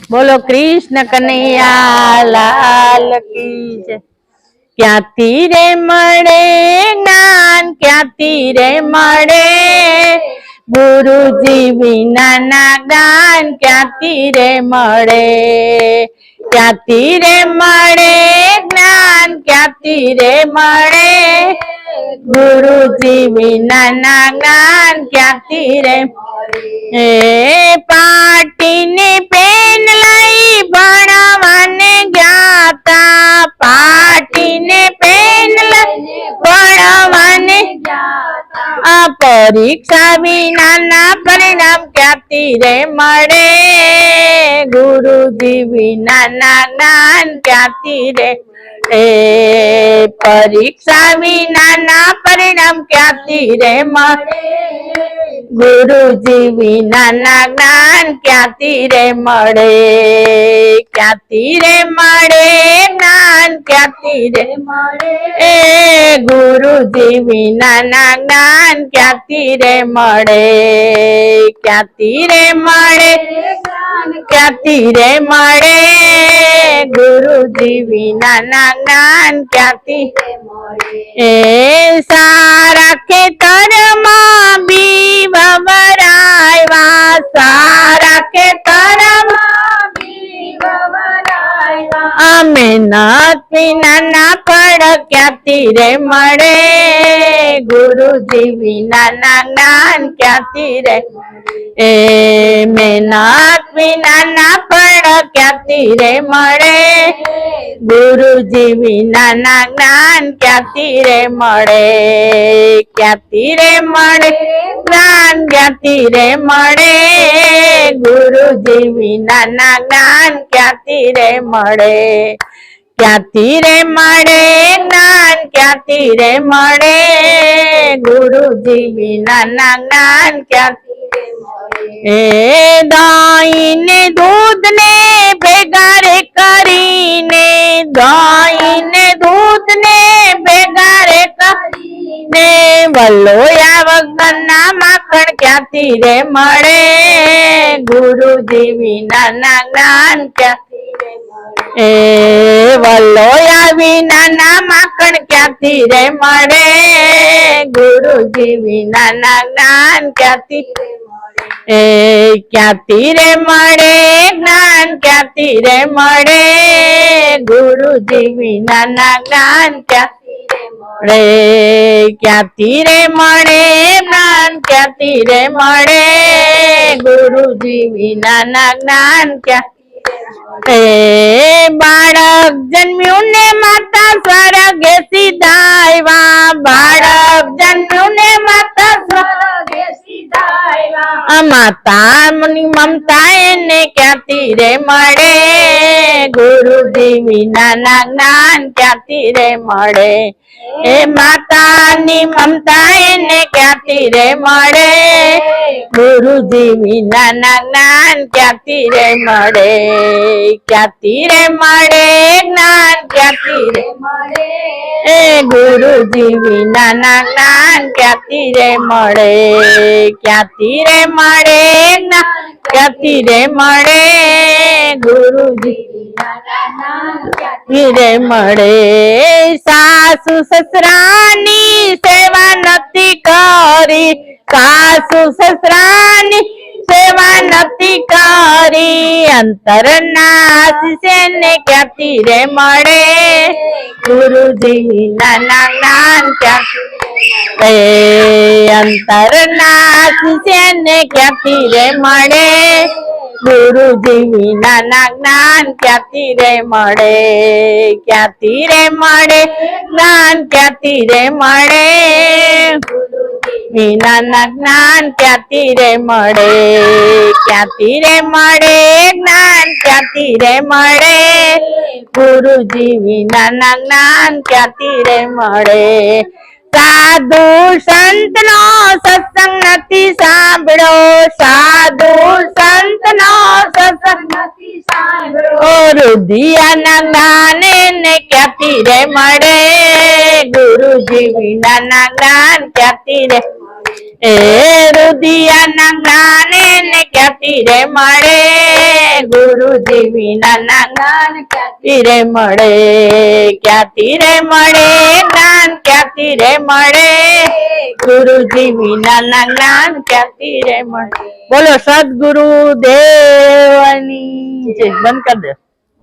बोलो कृष्ण कन्हैया लाल की जय। क्यांथी रे मळे ज्ञान, क्यांथी रे मळे गुरुजी विनाना ज्ञान, क्यांथी रे मळे। क्यांथी रे मळे ज्ञान, क्यांथी रे मळे गुरुजी विनाना ज्ञान, क्यांथी रे। पाटी ने पेन लई भणवाने ग्याता, पाटी ने पेन लई भणवाने ग्याता। परीक्षा विनाना परिणाम क्यांथी रे मळे गुरुजी विनाना ज्ञान, क्यांथी रे। परीक्षा विनाना परिणाम क्यांथी रे मळे गुरुजी विनाना ज्ञान, क्यांथी रे मळे। क्यांथी रे मळे ज्ञान, क्यांथी रे मळे गुरुजी विनाना ज्ञान, क्यांथी रे मळे। क्यांथी रे मळे क्यांथी रे मळे गुरुजी विनाना ज्ञान, क्यांथी रे मळे। सारा खेतરમાં બી વવરાવ્યા, સારા ખેતરમાં બી વવરાવ્યા। મહેનત વિનાના ફળ ક્યાંથી રે મળે ગુરુજી વિનાના જ્ઞાન, ક્યાંથી રે। મહેનત વિનાના ફળ ક્યાંથી રે મળે ગુરુજી વિનાના જ્ઞાન, ક્યાંથી રે મળે। ક્યાંથી રે મળે જ્ઞાન, ક્યાંથી રે મળે ગુરુજી વિનાના જ્ઞાન, ક્યાંથી રે મળે। ક્યાંથી રે મળે જ્ઞાન, ક્યાંથી રે મળે ગુરુજી વિનાના જ્ઞાન, ક્યાંથી રે મળે। દહીં ને દૂધ ને ભેગા રે કરીને, દહીં ને દૂધ ને ભેગા રે કરીને વલોયા વગરના માખણ ક્યાંથી રે મળે ગુરુજી વિનાના જ્ઞાન, ક્યાંથી રે મળે। વલોયા વિનાના માખણ ક્યાંથી રે મળે ગુરુજી વિનાના જ્ઞાન, ક્યાંથી રે મળે। ક્યાંથી રે મળે જ્ઞાન, ક્યાંથી રે મળે ગુરુજી વિનાના જ્ઞાન, ક્યાંથી રે મળે। ક્યાંથી રે મળે જ્ઞાન, ક્યાંથી રે મળે ગુરુજી વિનાના જ્ઞાન, ક્યાંથી રે મળે। બાળક જન્મ્યું ને માતા સ્વર્ગે સીધાવ્યા, બાળક જન્મ્યું ને માતા સ્વર્ગે સીધાવ્યા। માતા ની મમતા એને ક્યાંથી રે મળે ગુરુજી વિનાના જ્ઞાન, ક્યાંથી રે મળે। માતાની મમતા એને ક્યાંથી રે મળે ગુરુજી વિનાના જ્ઞાન, ક્યાંથી રે મળે। ક્યાંથી રે મળે જ્ઞાન, ક્યાંથી રે મળે ગુરુજી વિનાના જ્ઞાન, ક્યાંથી રે મળે। ક્યાંથી રે મળે જ્ઞાન, ક્યાંથી રે મળે ગુરુજી વિનાના જ્ઞાન, ક્યાંથી રે મળે। સાસુ સસરાની સેવા નથી કરી, સાસુ સસરાની સેવા નથી કરી અંતરના આશીષ ને ક્યાંથી રે મળે ગુરુજી વિનાના જ્ઞાન, ક્યાંથી રે અંતરના આશીષ ને ક્યાંથી રે મળે ગુરુજી વિનાના જ્ઞાન, ક્યાંથી રે મળે। ક્યાંથી રે મળે જ્ઞાન, ક્યાંથી રે મળે વિનાના જ્ઞાન, ક્યાંથી રે મળે। ક્યાંથી રે મળે જ્ઞાન, ક્યાંથી રે મળે ગુરુજી વિનાના જ્ઞાન, ક્યાંથી રે મળે। સાધુ સંત નો સત્સંગ નથી સાંભળો, સાધુ સંત નો સત્સંગ નથી સાંભળો રુધિયાના જ્ઞાન ને ક્યાંથી રે મળે ગુરુજી વિનાના જ્ઞાન, ક્યાંથી રે એ રુદિયાના જ્ઞાન એને ક્યાંથી રે મળે ગુરુજી વિનાના જ્ઞાન ક્યાંથી રે મળે ક્યાંથી રે મળે જ્ઞાન ક્યાંથી રે મળે ગુરુજી વિનાના જ્ઞાન ક્યાંથી રે મળે બોલો સદગુરુ દેવની જય બંધ કરી દે